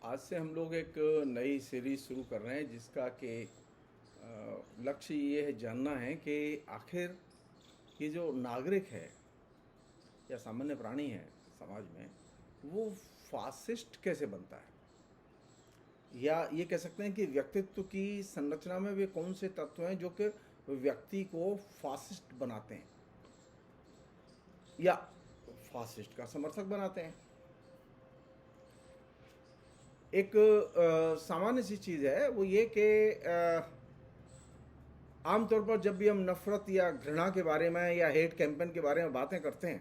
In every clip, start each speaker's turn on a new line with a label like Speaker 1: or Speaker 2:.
Speaker 1: आज से हम लोग एक नई सीरीज शुरू कर रहे हैं जिसका कि लक्ष्य ये है जानना है कि आखिर ये जो नागरिक है या सामान्य प्राणी है समाज में वो फासिस्ट कैसे बनता है, या ये कह सकते हैं कि व्यक्तित्व की संरचना में वे कौन से तत्व हैं जो कि व्यक्ति को फासिस्ट बनाते हैं या फासिस्ट का समर्थक बनाते हैं। एक सामान्य सी चीज़ है वो ये कि आमतौर पर जब भी हम नफ़रत या घृणा के बारे में या हेट कैंपेन के बारे में बातें करते हैं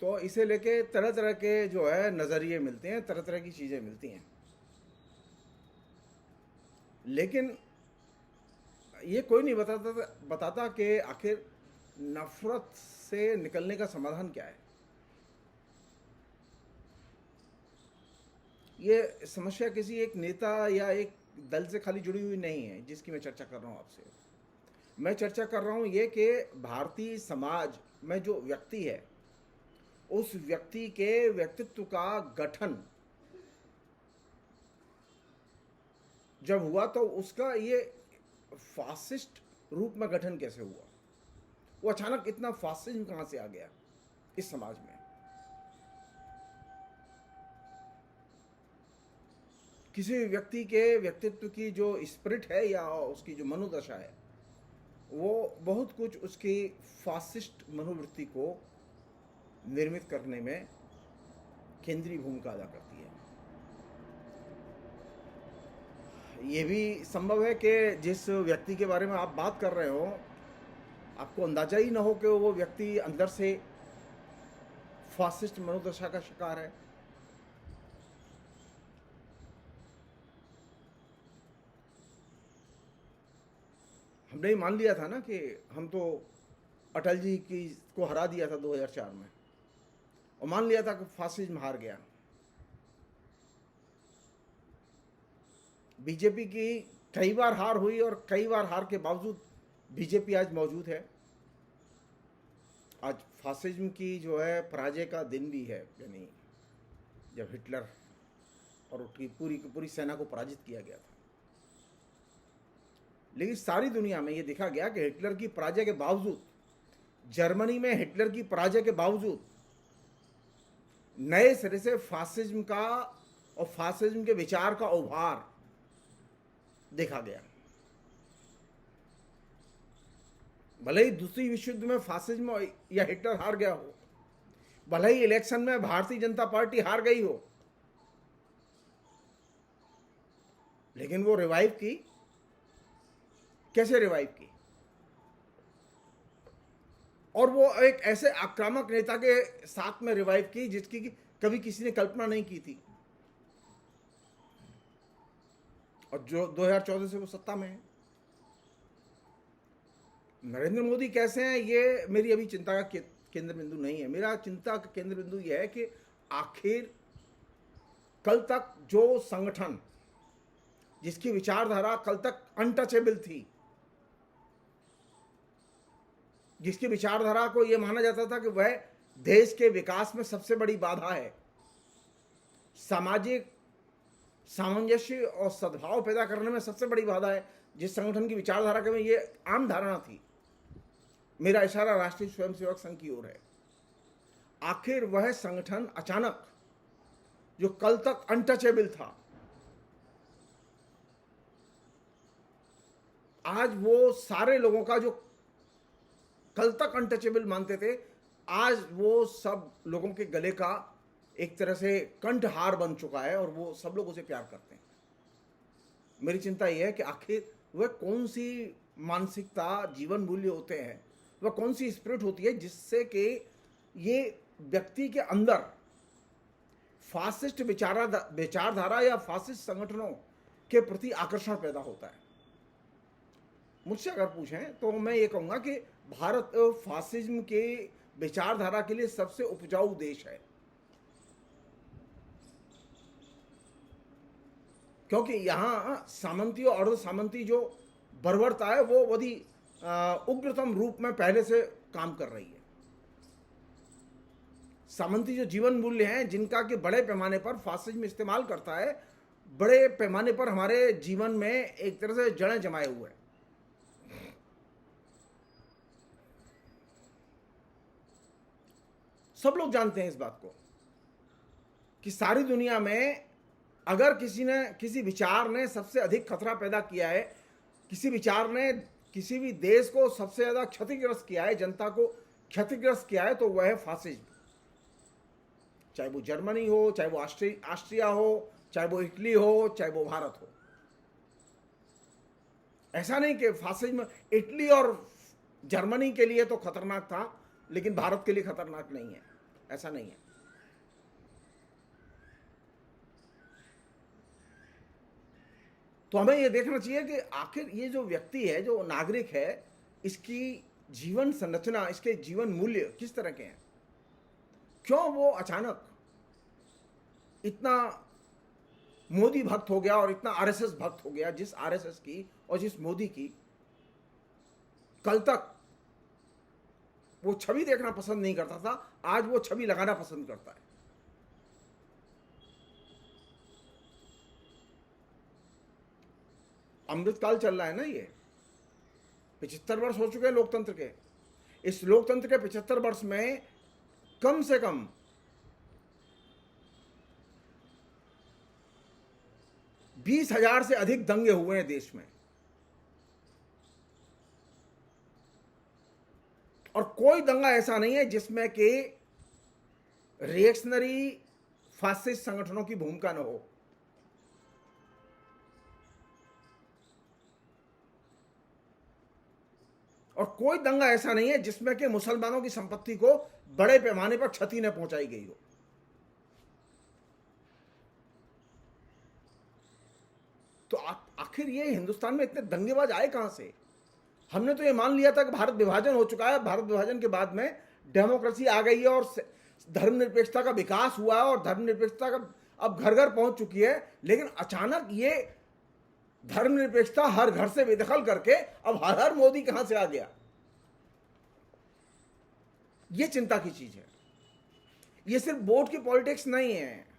Speaker 1: तो इसे लेके तरह तरह के जो है नज़रिए मिलते हैं, तरह तरह की चीज़ें मिलती हैं। लेकिन ये कोई नहीं बताता कि आखिर नफ़रत से निकलने का समाधान क्या है। ये समस्या किसी एक नेता या एक दल से खाली जुड़ी हुई नहीं है जिसकी मैं चर्चा कर रहा हूँ आपसे। मैं चर्चा कर रहा हूँ ये कि भारतीय समाज में जो व्यक्ति है उस व्यक्ति के व्यक्तित्व का गठन जब हुआ तो उसका ये फासिस्ट रूप में गठन कैसे हुआ, वो अचानक इतना फासिज्म कहाँ से आ गया इस समाज में। किसी व्यक्ति के व्यक्तित्व की जो स्पिरिट है या उसकी जो मनोदशा है वो बहुत कुछ उसकी फासिस्ट मनोवृत्ति को निर्मित करने में केंद्रीय भूमिका अदा करती है। ये भी संभव है कि जिस व्यक्ति के बारे में आप बात कर रहे हो आपको अंदाजा ही ना हो कि वो व्यक्ति अंदर से फासिस्ट मनोदशा का शिकार है। हमने ही मान लिया था ना कि हम तो अटल जी की को हरा दिया था 2004 में, और मान लिया था कि फासिज्म हार गया। बीजेपी की कई बार हार हुई और कई बार हार के बावजूद बीजेपी आज मौजूद है। आज फासिज्म की जो है पराजय का दिन भी है, यानी जब हिटलर और उसकी पूरी की पूरी सेना को पराजित किया गया था। लेकिन सारी दुनिया में ये देखा गया कि हिटलर की पराजय के बावजूद, जर्मनी में हिटलर की पराजय के बावजूद नए सिरे से फासिज्म का और फासिज्म के विचार का उभार देखा गया। भले ही दूसरी विश्व युद्ध में फासिज्म या हिटलर हार गया हो, भले ही इलेक्शन में भारतीय जनता पार्टी हार गई हो, लेकिन वो रिवाइव की। कैसे रिवाइव की? और वो एक ऐसे आक्रामक नेता के साथ में रिवाइव की जिसकी कभी किसी ने कल्पना नहीं की थी, और जो 2014 से वो सत्ता में है। नरेंद्र मोदी कैसे हैं ये मेरी अभी चिंता का केंद्र बिंदु नहीं है। मेरा चिंता का केंद्र बिंदु यह है कि आखिर कल तक जो संगठन जिसकी विचारधारा कल तक अनटचेबल थी, जिसकी विचारधारा को यह माना जाता था कि वह देश के विकास में सबसे बड़ी बाधा है, सामाजिक सामंजस्य और सद्भाव पैदा करने में सबसे बड़ी बाधा है, जिस संगठन की विचारधारा के में ये आम धारणा थी। मेरा इशारा राष्ट्रीय स्वयंसेवक संघ की ओर है। आखिर वह संगठन अचानक जो कल तक अनटचेबल था, आज वो सारे लोगों का जो कल तक अनटचेबल मानते थे, आज वो सब लोगों के गले का एक तरह से कंठहार बन चुका है और वो सब लोग उसे प्यार करते हैं। मेरी चिंता यह है कि आखिर वह कौन सी मानसिकता, जीवन मूल्य होते हैं, वह कौन सी स्पिरिट होती है जिससे कि ये व्यक्ति के अंदर फासिस्ट विचारधारा या फासिस्ट संगठनों के प्रति आकर्षण पैदा होता है। मुझसे अगर पूछें तो मैं ये कहूँगा कि भारत फासिज्म के विचारधारा के लिए सबसे उपजाऊ देश है, क्योंकि यहाँ सामंती और अर्ध सामंती जो बर्बरता है वो बड़ी उग्रतम रूप में पहले से काम कर रही है। सामंती जो जीवन मूल्य हैं, जिनका कि बड़े पैमाने पर फासिज्म इस्तेमाल करता है, बड़े पैमाने पर हमारे जीवन में एक तरह से जड़ें जमाए हुए हैं। सब लोग जानते हैं इस बात को कि सारी दुनिया में अगर किसी विचार ने सबसे अधिक खतरा पैदा किया है, किसी विचार ने किसी भी देश को सबसे ज्यादा क्षतिग्रस्त किया है, जनता को क्षतिग्रस्त किया है, तो वह है फासिज्म। चाहे वो जर्मनी हो, चाहे वो ऑस्ट्रिया हो, चाहे वो इटली हो, चाहे वो भारत हो। ऐसा नहीं कि फासिज्म इटली और जर्मनी के लिए तो खतरनाक था लेकिन भारत के लिए खतरनाक नहीं है, ऐसा नहीं है। तो हमें यह देखना चाहिए कि आखिर ये जो व्यक्ति है, जो नागरिक है, इसकी जीवन संरचना, इसके जीवन मूल्य किस तरह के हैं। क्यों वो अचानक इतना मोदी भक्त हो गया और इतना आरएसएस भक्त हो गया। जिस आरएसएस की और जिस मोदी की कल तक वो छवि देखना पसंद नहीं करता था, आज वो छवि लगाना पसंद करता है। अमृतकाल चल रहा है ना, ये 75 वर्ष हो चुके हैं लोकतंत्र के। इस लोकतंत्र के 75 वर्ष में कम से कम 20,000 से अधिक दंगे हुए हैं देश में, और कोई दंगा ऐसा नहीं है जिसमें कि रिएक्शनरी फासिस्ट संगठनों की भूमिका न हो। और कोई दंगा ऐसा नहीं है जिसमें कि मुसलमानों की संपत्ति को बड़े पैमाने पर क्षति न पहुंचाई गई हो। तो आखिर ये हिंदुस्तान में इतने दंगेबाज आए कहां से। हमने तो ये मान लिया था कि भारत विभाजन हो चुका है, भारत विभाजन के बाद में डेमोक्रेसी आ गई है और धर्मनिरपेक्षता का विकास हुआ है और धर्मनिरपेक्षता का अब घर घर पहुंच चुकी है। लेकिन अचानक ये धर्मनिरपेक्षता हर घर से बेदखल करके अब हर मोदी कहां से आ गया, ये चिंता की चीज है। ये सिर्फ वोट की पॉलिटिक्स नहीं है।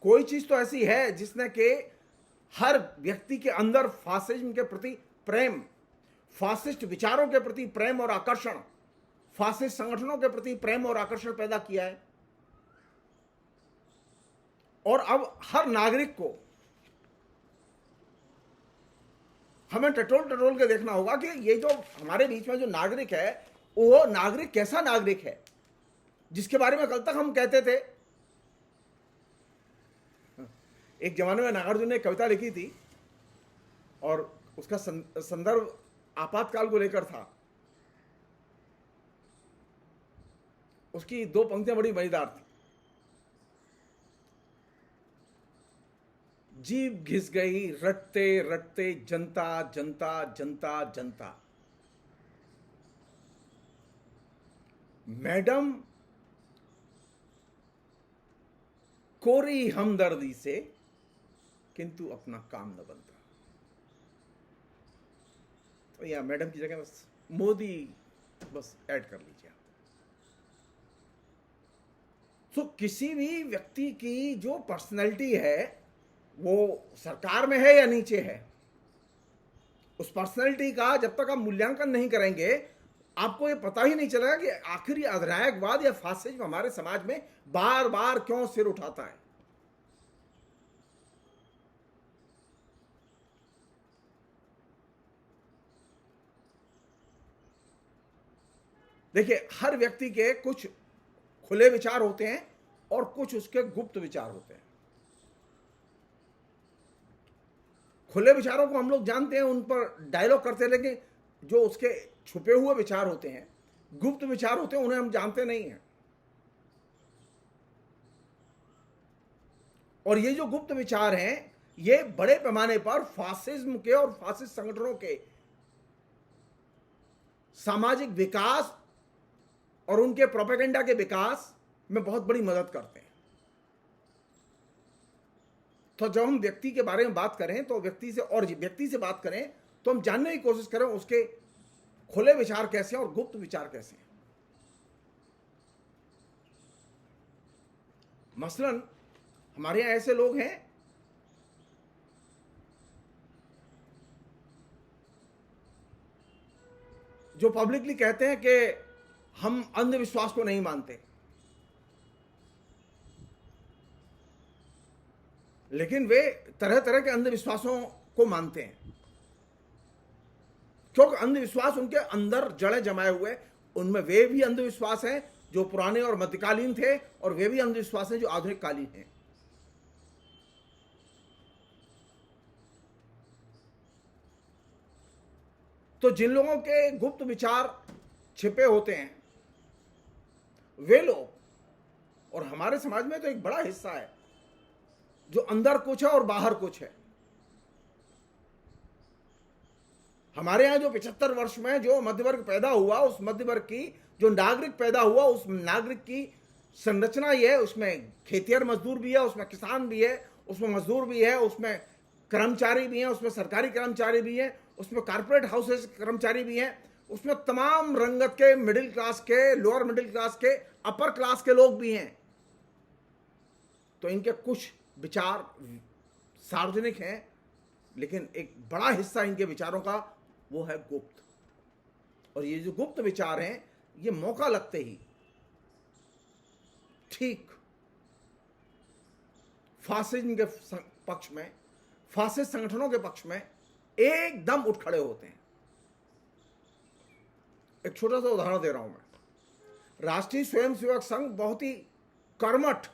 Speaker 1: कोई चीज तो ऐसी है जिसने कि हर व्यक्ति के अंदर फासिज्म के प्रति प्रेम, फासिस्ट विचारों के प्रति प्रेम और आकर्षण, फासिस्ट संगठनों के प्रति प्रेम और आकर्षण पैदा किया है। और अब हर नागरिक को हमें टटोल के देखना होगा कि ये जो हमारे बीच में जो नागरिक है, वो नागरिक कैसा नागरिक है, जिसके बारे में कल तक हम कहते थे। एक जमाने में नागार्जुन ने एक कविता लिखी थी और उसका संदर्भ आपातकाल को लेकर था। उसकी 2 पंक्तियां बड़ी मजेदार थी। जीभ घिस गई रटते रटते जनता जनता जनता जनता, मैडम कोरी हमदर्दी से किंतु अपना काम न बनता। तो या मैडम की जगह बस मोदी बस ऐड कर लीजिए। तो किसी भी व्यक्ति की जो पर्सनैलिटी है वो सरकार में है या नीचे है, उस पर्सनैलिटी का जब तक आप मूल्यांकन नहीं करेंगे, आपको ये पता ही नहीं चलेगा कि आखिर ये अधिनायकवाद या फासिज्म हमारे समाज में बार बार क्यों सिर उठाता है। देखिए, हर व्यक्ति के कुछ खुले विचार होते हैं और कुछ उसके गुप्त विचार होते हैं। खुले विचारों को हम लोग जानते हैं, उन पर डायलॉग करते हैं, लेकिन जो उसके छुपे हुए विचार होते हैं, गुप्त विचार होते हैं, उन्हें हम जानते नहीं हैं। और ये जो गुप्त विचार हैं, ये बड़े पैमाने पर फासिज्म के और फासिस्ट संगठनों के सामाजिक विकास और उनके प्रोपेगेंडा के विकास में बहुत बड़ी मदद करते हैं। तो जब हम व्यक्ति के बारे में बात करें तो व्यक्ति से बात करें तो हम जानने की कोशिश करें उसके खुले विचार कैसे हैं और गुप्त विचार कैसे हैं। मसलन हमारे यहां ऐसे लोग हैं जो पब्लिकली कहते हैं कि हम अंधविश्वास को नहीं मानते, लेकिन वे तरह तरह के अंधविश्वासों को मानते हैं, क्योंकि अंधविश्वास उनके अंदर जड़ें जमाए हुए। उनमें वे भी अंधविश्वास हैं जो पुराने और मध्यकालीन थे, और वे भी अंधविश्वास हैं जो आधुनिक कालीन हैं। तो जिन लोगों के गुप्त विचार छिपे होते हैं वे लोग, और हमारे समाज में तो एक बड़ा हिस्सा है जो अंदर कुछ है और बाहर कुछ है। हमारे यहां जो 75 वर्ष में जो मध्य वर्ग पैदा हुआ, उस मध्य वर्ग की जो नागरिक पैदा हुआ, उस नागरिक की संरचना ये है, उसमें खेतिहर मजदूर भी है, उसमें किसान भी है, उसमें मजदूर भी है, उसमें कर्मचारी भी हैं, उसमें सरकारी कर्मचारी भी हैं, उसमें कारपोरेट हाउसेस कर्मचारी भी हैं, उसमें तमाम रंगत के, मिडिल क्लास के, लोअर मिडिल क्लास के, अपर क्लास के लोग भी हैं। तो इनके कुछ विचार सार्वजनिक हैं, लेकिन एक बड़ा हिस्सा इनके विचारों का वो है गुप्त। और ये जो गुप्त विचार हैं, ये मौका लगते ही ठीक फासिज्म के पक्ष में, फासिस्ट संगठनों के पक्ष में एकदम उठ खड़े होते हैं। एक छोटा सा उदाहरण दे रहा हूं मैं। राष्ट्रीय स्वयंसेवक संघ बहुत ही कर्मठ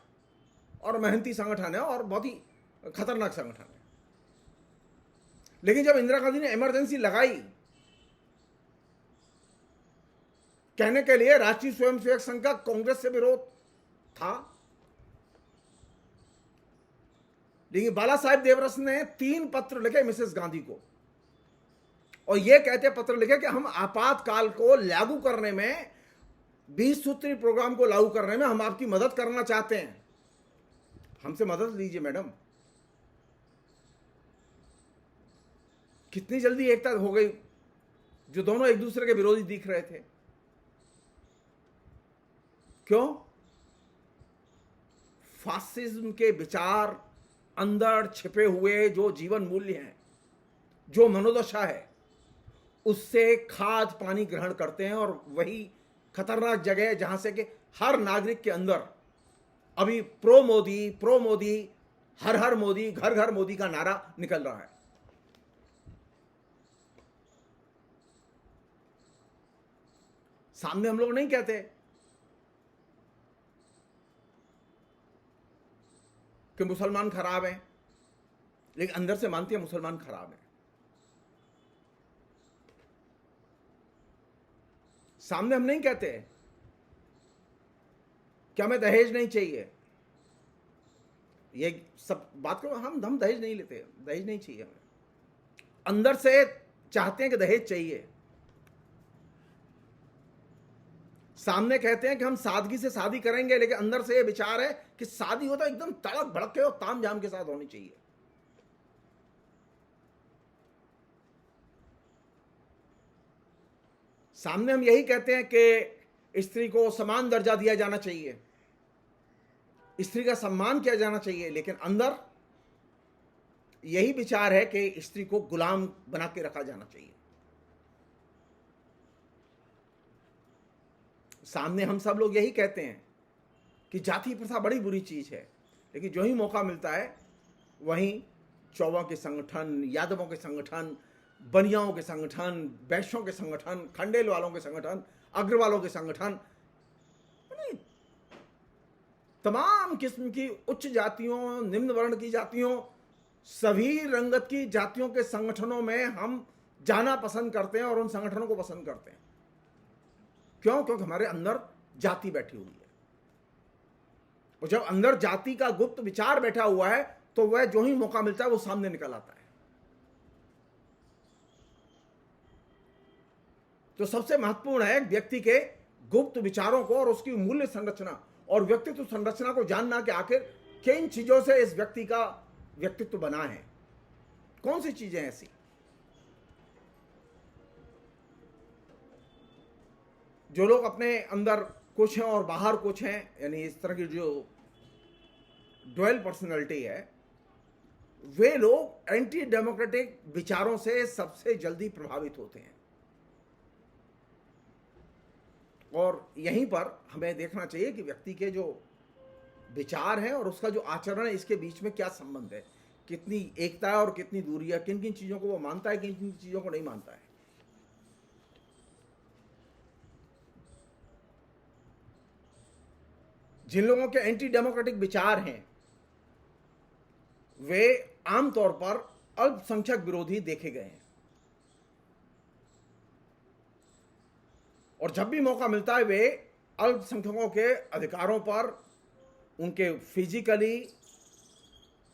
Speaker 1: और मेहनती संगठन है और बहुत ही खतरनाक संगठन है, लेकिन जब इंदिरा गांधी ने इमरजेंसी लगाई कहने के लिए, राष्ट्रीय स्वयंसेवक संघ का कांग्रेस से विरोध था, लेकिन बाला साहेब देवरस ने 3 पत्र लिखे मिसेस गांधी को, और यह कहते पत्र लिखे कि हम आपातकाल को लागू करने में, 20 सूत्री प्रोग्राम को लागू करने में हम आपकी मदद करना चाहते हैं, हमसे मदद लीजिए मैडम। कितनी जल्दी एकता हो गई, जो दोनों एक दूसरे के विरोधी दिख रहे थे। क्यों? फासिज्म के विचार अंदर छिपे हुए जो जीवन मूल्य हैं, जो मनोदशा है, उससे खाद पानी ग्रहण करते हैं, और वही खतरनाक जगह है जहां से कि हर नागरिक के अंदर अभी प्रो मोदी, हर हर मोदी, घर घर मोदी का नारा निकल रहा है। सामने हम लोग नहीं कहते कि मुसलमान खराब हैं, लेकिन अंदर से मानते हैं मुसलमान खराब हैं। सामने हम नहीं कहते कि हमें दहेज नहीं चाहिए, ये सब बात करो, हम दहेज नहीं लेते, दहेज नहीं चाहिए हमें, अंदर से चाहते हैं कि दहेज चाहिए। सामने कहते हैं कि हम सादगी से शादी करेंगे, लेकिन अंदर से ये विचार है कि शादी हो तो एकदम तड़क भड़क के और तामझाम के साथ होनी चाहिए। सामने हम यही कहते हैं कि स्त्री को समान दर्जा दिया जाना चाहिए, स्त्री का सम्मान किया जाना चाहिए, लेकिन अंदर यही विचार है कि स्त्री को गुलाम बना के रखा जाना चाहिए। सामने हम सब लोग यही कहते हैं कि जाति प्रथा बड़ी बुरी चीज है, लेकिन जो ही मौका मिलता है वहीं चौबों के संगठन, यादवों के संगठन, बनियाओं के संगठन, वैश्यों के संगठन, खंडेल वालों के संगठन, अग्रवालों के संगठन, तमाम किस्म की उच्च जातियों, निम्न वर्ण की जातियों, सभी रंगत की जातियों के संगठनों में हम जाना पसंद करते हैं और उन संगठनों को पसंद करते हैं। क्यों? क्योंकि हमारे अंदर जाति बैठी हुई है, और जब अंदर जाति का गुप्त विचार बैठा हुआ है तो वह जो ही मौका मिलता है वो सामने निकल आता है। तो सबसे महत्वपूर्ण है व्यक्ति के गुप्त विचारों को और उसकी मूल्य संरचना और व्यक्तित्व संरचना को जानना कि आखिर किन चीजों से इस व्यक्ति का व्यक्तित्व बना है, कौन सी चीजें ऐसी। जो लोग अपने अंदर कुछ हैं और बाहर कुछ हैं, यानी इस तरह की जो ड्वेल पर्सनैलिटी है, वे लोग एंटी डेमोक्रेटिक विचारों से सबसे जल्दी प्रभावित होते हैं। और यहीं पर हमें देखना चाहिए कि व्यक्ति के जो विचार है और उसका जो आचरण है, इसके बीच में क्या संबंध है, कितनी एकता है और कितनी दूरी है, किन किन चीजों को वो मानता है, किन किन चीजों को नहीं मानता है। जिन लोगों के एंटी डेमोक्रेटिक विचार हैं, वे आमतौर पर अल्पसंख्यक विरोधी देखे गए हैं। और जब भी मौका मिलता है, वे अल्पसंख्यकों के अधिकारों पर उनके फिजिकली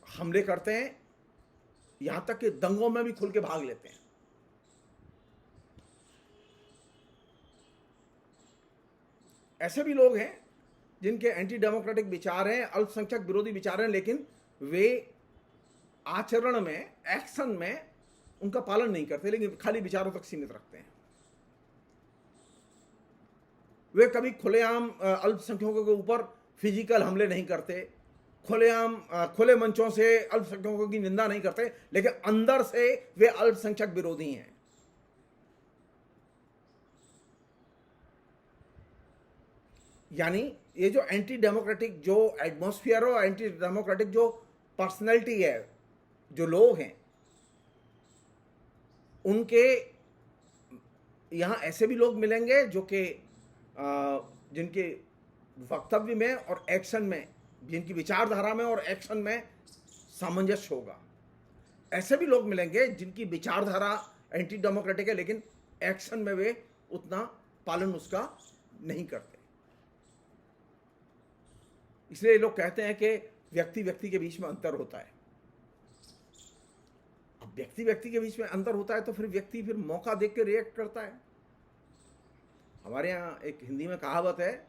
Speaker 1: हमले करते हैं, यहां तक कि दंगों में भी खुल के भाग लेते हैं। ऐसे भी लोग हैं जिनके एंटी डेमोक्रेटिक विचार हैं, अल्पसंख्यक विरोधी विचार हैं, लेकिन वे आचरण में, एक्शन में उनका पालन नहीं करते, लेकिन खाली विचारों तक सीमित रखते हैं। वे कभी खुलेआम अल्पसंख्यकों के ऊपर फिजिकल हमले नहीं करते, खुलेआम खुले मंचों से अल्पसंख्यकों की निंदा नहीं करते, लेकिन अंदर से वे अल्पसंख्यक विरोधी हैं। यानी ये जो एंटी डेमोक्रेटिक जो एटमॉस्फेयर हो, एंटी डेमोक्रेटिक जो पर्सनैलिटी है, जो लोग हैं, उनके यहां ऐसे भी लोग मिलेंगे जो कि जिनके वक्तव्य में और एक्शन में, जिनकी विचारधारा में और एक्शन में सामंजस्य होगा। ऐसे भी लोग मिलेंगे जिनकी विचारधारा एंटी डेमोक्रेटिक है, लेकिन एक्शन में वे उतना पालन उसका नहीं करते। इसलिए लोग कहते हैं कि व्यक्ति व्यक्ति के बीच में अंतर होता है। अब व्यक्ति व्यक्ति के बीच में अंतर होता है तो फिर व्यक्ति फिर मौका देख के रिएक्ट करता है। हमारे यहाँ एक हिंदी में कहावत है,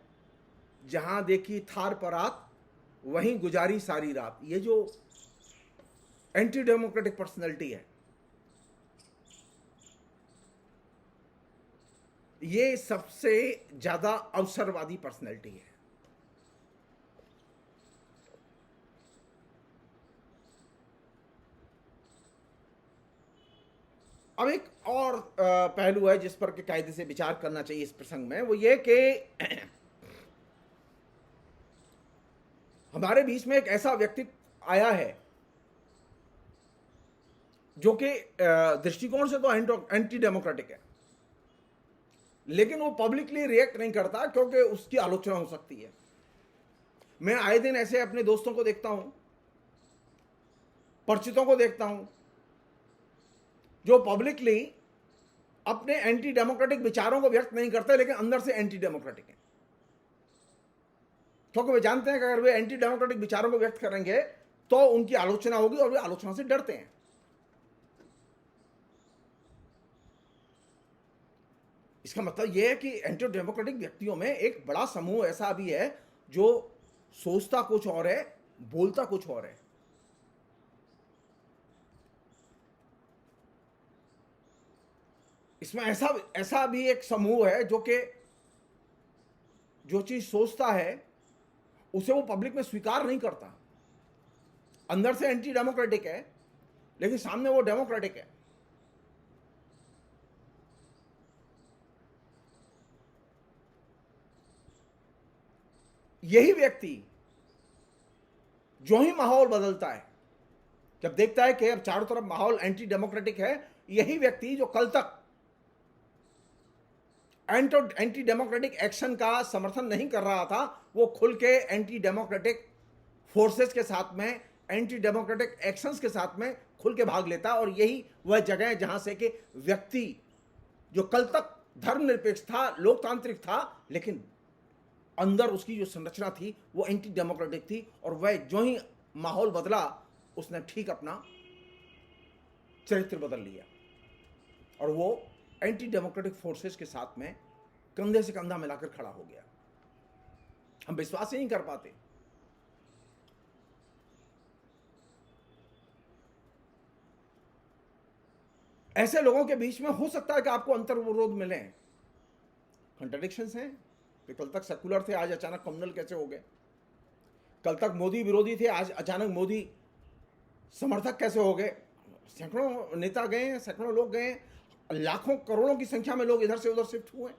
Speaker 1: जहां देखी थार परात वहीं गुजारी सारी रात। ये जो एंटी डेमोक्रेटिक पर्सनैलिटी है, ये सबसे ज्यादा अवसरवादी पर्सनैलिटी है। अब एक और पहलू है जिस पर के कायदे से विचार करना चाहिए इस प्रसंग में, वो ये कि हमारे बीच में एक ऐसा व्यक्तित्व आया है जो कि दृष्टिकोण से तो एंटी डेमोक्रेटिक है, लेकिन वो पब्लिकली रिएक्ट नहीं करता क्योंकि उसकी आलोचना हो सकती है। मैं आए दिन ऐसे अपने दोस्तों को देखता हूं, परिचितों को देखता हूं, जो पब्लिकली अपने एंटी डेमोक्रेटिक विचारों को व्यक्त नहीं करते, लेकिन अंदर से एंटी डेमोक्रेटिक है, क्योंकि वे जानते हैं कि अगर वे एंटी डेमोक्रेटिक विचारों को व्यक्त करेंगे तो उनकी आलोचना होगी, और वे आलोचना से डरते हैं। इसका मतलब यह है कि एंटी डेमोक्रेटिक व्यक्तियों में एक बड़ा समूह ऐसा भी है जो सोचता कुछ और है, बोलता कुछ और है। इसमें ऐसा भी एक समूह है जो कि जो चीज सोचता है उसे वो पब्लिक में स्वीकार नहीं करता। अंदर से एंटी डेमोक्रेटिक है, लेकिन सामने वो डेमोक्रेटिक है। यही व्यक्ति जो ही माहौल बदलता है, जब देखता है कि अब चारों तरफ माहौल एंटी डेमोक्रेटिक है, यही व्यक्ति जो कल तक एंटी डेमोक्रेटिक एक्शन का समर्थन नहीं कर रहा था, वो खुल के एंटी डेमोक्रेटिक फोर्सेस के साथ में, एंटी डेमोक्रेटिक एक्शंस के साथ में खुल के भाग लेता। और यही वह जगह है जहां से कि व्यक्ति जो कल तक धर्मनिरपेक्ष था, लोकतांत्रिक था, लेकिन अंदर उसकी जो संरचना थी वो एंटी डेमोक्रेटिक थी, और वह जो ही माहौल बदला उसने ठीक अपना चरित्र बदल लिया, और वो एंटी डेमोक्रेटिक फोर्सेस के साथ में कंधे से कंधा मिलाकर खड़ा हो गया। हम विश्वास ही नहीं कर पाते। ऐसे लोगों के बीच में हो सकता है कि आपको अंतर्विरोध मिले, कंट्राडिक्शंस हैं कि कल तक सेकुलर थे, आज अचानक कम्युनल कैसे हो गए? कल तक मोदी विरोधी थे, आज अचानक मोदी समर्थक कैसे हो गए? सैकड़ों नेता गए हैं, सैकड़ों लोग गए हैं, लाखों करोड़ों की संख्या में लोग इधर से उधर शिफ्ट हुए।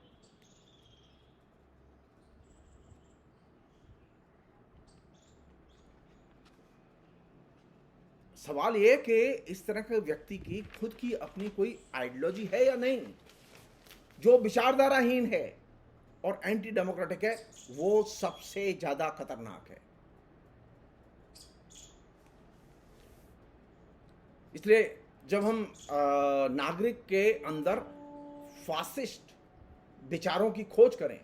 Speaker 1: सवाल ये कि इस तरह के व्यक्ति की खुद की अपनी कोई आइडियोलॉजी है या नहीं, जो विचारधाराहीन है और एंटी डेमोक्रेटिक है, वो सबसे ज्यादा खतरनाक है। इसलिए जब हम नागरिक के अंदर फासिस्ट विचारों की खोज करें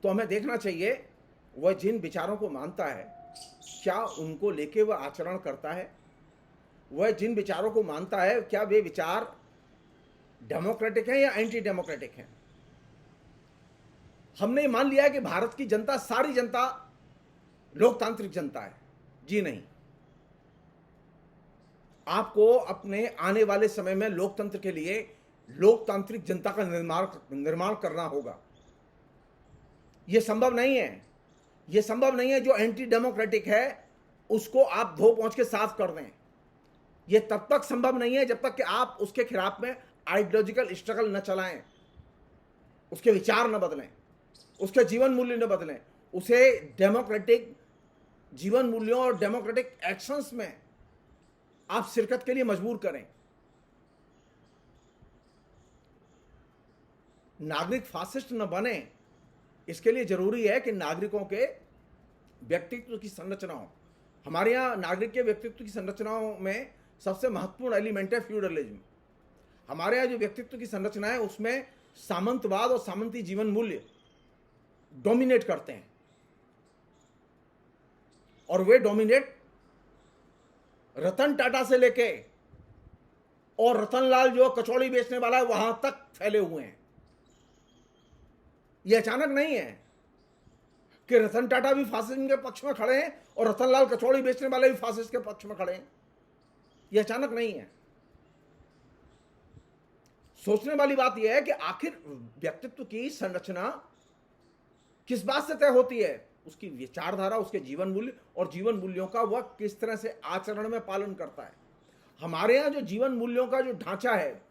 Speaker 1: तो हमें देखना चाहिए वह जिन विचारों को मानता है क्या उनको लेके वह आचरण करता है, वह जिन विचारों को मानता है क्या वे विचार डेमोक्रेटिक हैं या एंटी डेमोक्रेटिक हैं। हमने मान लिया है कि भारत की जनता, सारी जनता लोकतांत्रिक जनता है। जी नहीं, आपको अपने आने वाले समय में लोकतंत्र के लिए लोकतांत्रिक जनता का निर्माण करना होगा। यह संभव नहीं है, यह संभव नहीं है जो एंटी डेमोक्रेटिक है उसको आप धो पहुंच के साफ कर दें। यह तब तक संभव नहीं है जब तक कि आप उसके खिलाफ में आइडियोलॉजिकल स्ट्रगल न चलाएं, उसके विचार न बदलें, उसके जीवन मूल्य न बदलें, उसे डेमोक्रेटिक जीवन मूल्यों और डेमोक्रेटिक एक्शंस में आप शिरकत के लिए मजबूर करें। नागरिक फासिस्ट न बने, इसके लिए जरूरी है कि नागरिकों के व्यक्तित्व की संरचना हो। हमारे यहां नागरिक के व्यक्तित्व की संरचनाओं में सबसे महत्वपूर्ण एलिमेंट है फ्यूडलिज्म। हमारे यहां जो व्यक्तित्व की संरचना है उसमें सामंतवाद और सामंती जीवन मूल्य डोमिनेट करते हैं, और वे डोमिनेट रतन टाटा से लेके और रतनलाल जो कचौड़ी बेचने वाला है वहां तक फैले हुए हैं। यह अचानक नहीं है कि रतन टाटा भी फासिज्म के पक्ष में खड़े हैं और रतनलाल कचौड़ी बेचने वाले भी फासिस्ट के पक्ष में खड़े हैं। यह अचानक नहीं है। सोचने वाली बात यह है कि आखिर व्यक्तित्व की संरचना किस बात से तय होती है? उसकी विचारधारा, उसके जीवन मूल्य और जीवन मूल्यों का वह किस तरह से आचरण में पालन करता है। हमारे यहां जो जीवन मूल्यों का जो ढांचा है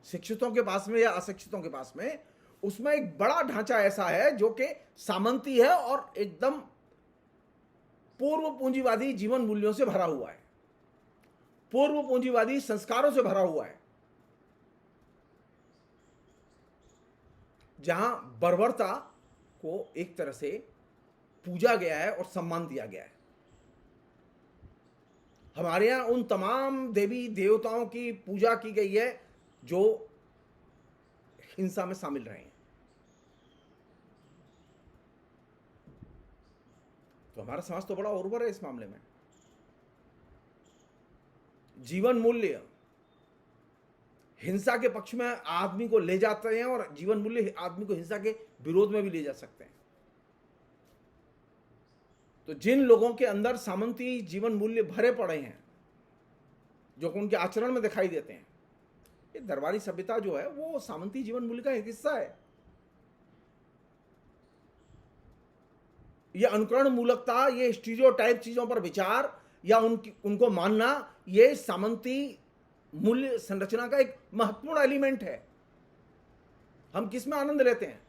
Speaker 1: शिक्षितों के पास में या अशिक्षितों के पास में, उसमें एक बड़ा ढांचा ऐसा है जो कि सामंती है और एकदम पूर्व पूंजीवादी जीवन मूल्यों से भरा हुआ है, पूर्व पूंजीवादी संस्कारों से भरा हुआ है, जहां बर्बरता को एक तरह से पूजा गया है और सम्मान दिया गया है। हमारे यहां उन तमाम देवी देवताओं की पूजा की गई है जो हिंसा में शामिल रहे हैं। तो हमारा समाज तो बड़ा उर्वर है इस मामले में। जीवन मूल्य हिंसा के पक्ष में आदमी को ले जाते हैं और जीवन मूल्य आदमी को हिंसा के विरोध में भी ले जा सकते हैं। तो जिन लोगों के अंदर सामंती जीवन मूल्य भरे पड़े हैं जो उनके आचरण में दिखाई देते हैं, ये दरबारी सभ्यता जो है वो सामंती जीवन मूल्य का एक हिस्सा है। ये अनुकरण मूलकता, ये स्टीरियोटाइप चीजों पर विचार या उनको मानना, ये सामंती मूल्य संरचना का एक महत्वपूर्ण एलिमेंट है। हम किस में आनंद लेते हैं?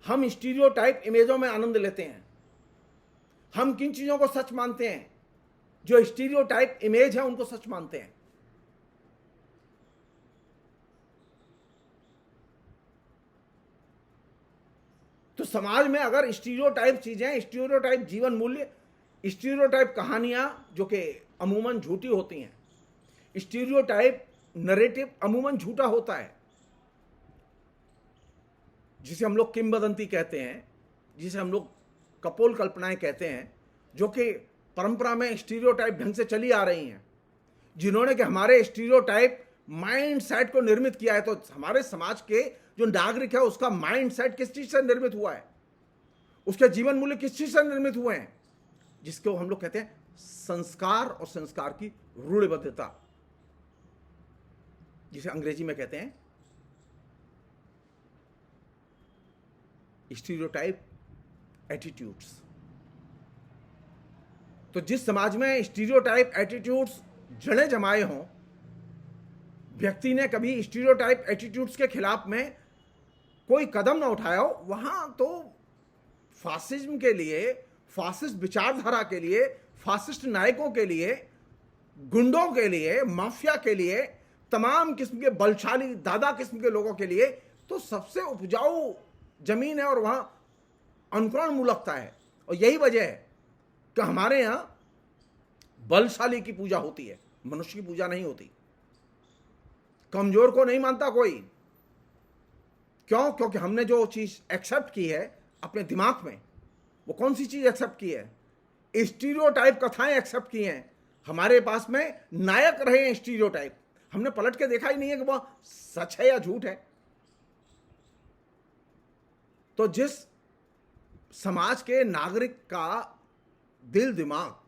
Speaker 1: हम स्टीरियोटाइप इमेजों में आनंद लेते हैं। हम किन चीजों को सच मानते हैं? जो स्टीरियोटाइप इमेज है उनको सच मानते हैं। तो समाज में अगर स्टीरियोटाइप चीजें, स्टीरियोटाइप जीवन मूल्य, स्टीरियोटाइप कहानियां जो कि अमूमन झूठी होती हैं, स्टीरियोटाइप नरेटिव अमूमन झूठा होता है, जिसे हम लोग किंवदंती कहते हैं, जिसे हम लोग कपोल कल्पनाएं कहते हैं, जो कि परंपरा में स्टीरियोटाइप ढंग से चली आ रही हैं, जिन्होंने कि हमारे स्टीरियोटाइप माइंड सेट को निर्मित किया है। तो हमारे समाज के जो नागरिक है उसका माइंड सेट किस चीज से निर्मित हुआ है, उसके जीवन मूल्य किस चीज से निर्मित हुए हैं, जिसको हम लोग कहते हैं संस्कार और संस्कार की रूढ़िबद्धता, जिसे अंग्रेजी में कहते हैं स्टीरियोटाइप एटीट्यूड्स। तो जिस समाज में स्टीरियोटाइप एटीट्यूड्स जड़ें जमाए हों, व्यक्ति ने कभी स्टीरियोटाइप एटीट्यूड्स के खिलाफ में कोई कदम ना उठाया हो, वहां तो फासिज्म के लिए, फासिस्ट विचारधारा के लिए, फासिस्ट नायकों के लिए, गुंडों के लिए, माफिया के लिए, तमाम किस्म के बलशाली दादा किस्म के लोगों के लिए तो सबसे उपजाऊ जमीन है और वहां अंकुरण मूलकता है। और यही वजह है कि हमारे यहां बलशाली की पूजा होती है, मनुष्य की पूजा नहीं होती। कमजोर को नहीं मानता कोई। क्यों? क्योंकि हमने जो चीज एक्सेप्ट की है अपने दिमाग में, वो कौन सी चीज एक्सेप्ट की है? स्टीरियोटाइप कथाएं एक्सेप्ट की हैं। हमारे पास में नायक रहे हैं स्टीरियोटाइप, हमने पलट के देखा ही नहीं है कि वह सच है या झूठ है। तो जिस समाज के नागरिक का दिल दिमाग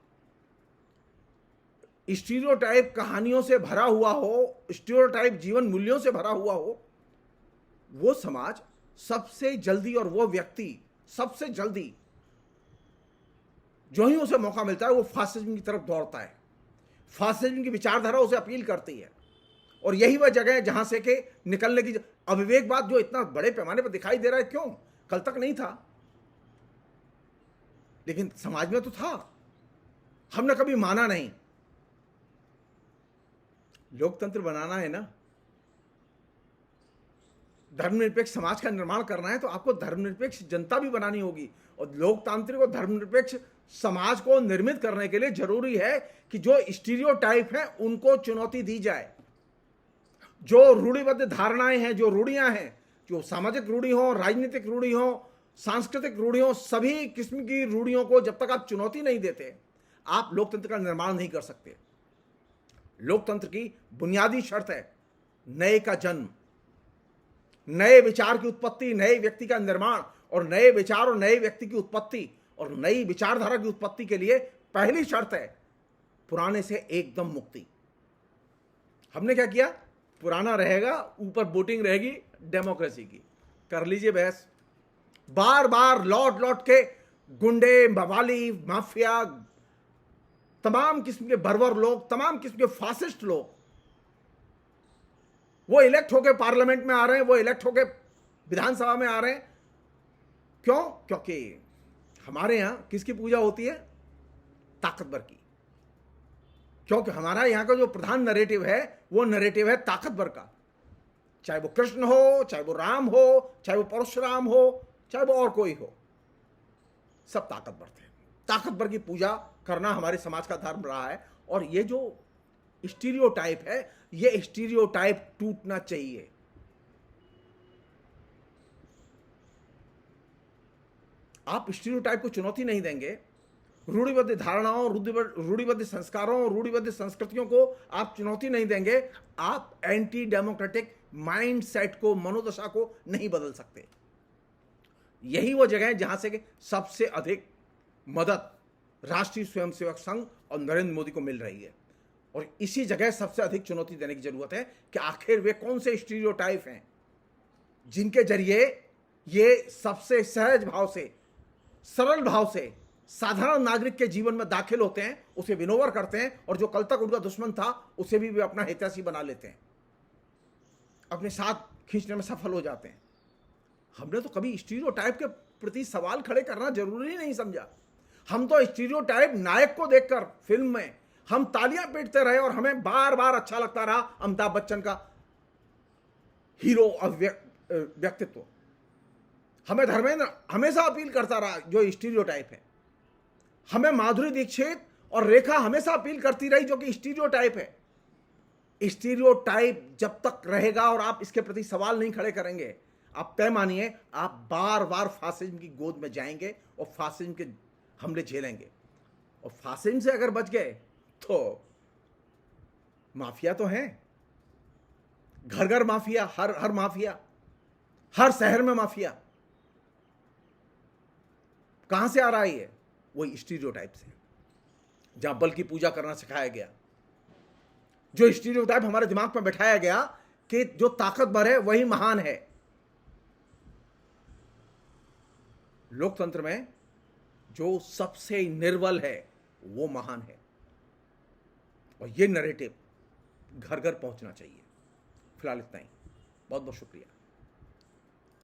Speaker 1: स्टीरियोटाइप कहानियों से भरा हुआ हो, स्टीरियोटाइप जीवन मूल्यों से भरा हुआ हो, वो समाज सबसे जल्दी और वो व्यक्ति सबसे जल्दी जो ही उसे मौका मिलता है वो फासिज्म की तरफ दौड़ता है। फासिज्म की विचारधारा उसे अपील करती है और यही वह जगह है जहां से के निकलने की अविवेकवाद जो इतना बड़े पैमाने पर दिखाई दे रहा है। क्यों? कल तक नहीं था, लेकिन समाज में तो था, हमने कभी माना नहीं। लोकतंत्र बनाना है ना, धर्मनिरपेक्ष समाज का निर्माण करना है तो आपको धर्मनिरपेक्ष जनता भी बनानी होगी। और लोकतांत्रिक और धर्मनिरपेक्ष समाज को निर्मित करने के लिए जरूरी है कि जो स्टीरियोटाइप हैं उनको चुनौती दी जाए। जो रूढ़िबद्ध धारणाएं हैं, जो रूढ़ियां हैं, जो सामाजिक रूढ़ी हो, राजनीतिक रूढ़ी हो, सांस्कृतिक रूढ़ी हो, सभी किस्म की रूढ़ियों को जब तक आप चुनौती नहीं देते, आप लोकतंत्र का निर्माण नहीं कर सकते। लोकतंत्र की बुनियादी शर्त है नए का जन्म, नए विचार की उत्पत्ति, नए व्यक्ति का निर्माण। और नए विचार और नए व्यक्ति की उत्पत्ति और नई विचारधारा की उत्पत्ति के लिए पहली शर्त है पुराने से एकदम मुक्ति। हमने क्या किया? पुराना रहेगा, ऊपर वोटिंग रहेगी डेमोक्रेसी की। कर लीजिए बहस। बार बार लौट लौट के गुंडे, बवाली, माफिया, तमाम किस्म के बर्बर लोग, तमाम किस्म के फासिस्ट लोग वो इलेक्ट होके पार्लियामेंट में आ रहे हैं, वो इलेक्ट होके विधानसभा में आ रहे हैं। क्यों? क्योंकि हमारे यहां किसकी पूजा होती है? ताकतवर की। क्योंकि हमारा यहां का जो प्रधान नरेटिव है वो नरेटिव है ताकतवर का। चाहे वो कृष्ण हो, चाहे वो राम हो, चाहे वो परशुराम हो, चाहे वो और कोई हो, सब ताकतवर थे। ताकतवर की पूजा करना हमारे समाज का धर्म रहा है। और ये जो स्टीरियोटाइप है, ये स्टीरियोटाइप टूटना चाहिए। आप स्टीरियोटाइप को चुनौती नहीं देंगे, रूढ़िबद्ध धारणाओं, रूढ़िबद्ध संस्कारों, रूढ़िबद्ध संस्कृतियों को आप चुनौती नहीं देंगे, आप एंटी डेमोक्रेटिक माइंडसेट को, मनोदशा को नहीं बदल सकते। यही वो जगह है जहां से सबसे अधिक मदद राष्ट्रीय स्वयंसेवक संघ और नरेंद्र मोदी को मिल रही है। और इसी जगह सबसे अधिक चुनौती देने की जरूरत है कि आखिर वे कौन से स्टीरियोटाइप हैं जिनके जरिए ये सबसे सहज भाव से, सरल भाव से साधारण नागरिक के जीवन में दाखिल होते हैं, उसे विनोवर करते हैं और जो कल तक उनका दुश्मन था उसे भी वे अपना हितैषी बना लेते हैं, अपने साथ खींचने में सफल हो जाते हैं। हमने तो कभी स्टीरियोटाइप के प्रति सवाल खड़े करना जरूरी नहीं समझा। हम तो स्टीरियोटाइप नायक को देखकर फिल्म में हम तालियां पीटते रहे और हमें बार बार अच्छा लगता रहा अमिताभ बच्चन का हीरो व्यक्तित्व। हमें धर्मेंद्र हमेशा अपील करता रहा जो स्टीरियोटाइप है। हमें माधुरी दीक्षित और रेखा हमेशा अपील करती रही जो कि स्टीरियोटाइप है। स्टीरियोटाइप जब तक रहेगा और आप इसके प्रति सवाल नहीं खड़े करेंगे, आप तय मानिए आप बार बार फासिज्म की गोद में जाएंगे और फासिज्म के हमले झेलेंगे। और फासिज्म से अगर बच गए तो माफिया तो हैं, घर घर माफिया, हर माफिया, हर शहर में माफिया। कहां से आ रहा है ये? वही स्टीरियोटाइप से, जहां बल की पूजा करना सिखाया गया, जो स्टीरियोटाइप हमारे दिमाग में बैठाया गया कि जो ताकतवर है वही महान है। लोकतंत्र में जो सबसे निर्बल है वो महान है, और ये नैरेटिव घर घर पहुंचना चाहिए। फिलहाल इतना ही। बहुत बहुत शुक्रिया।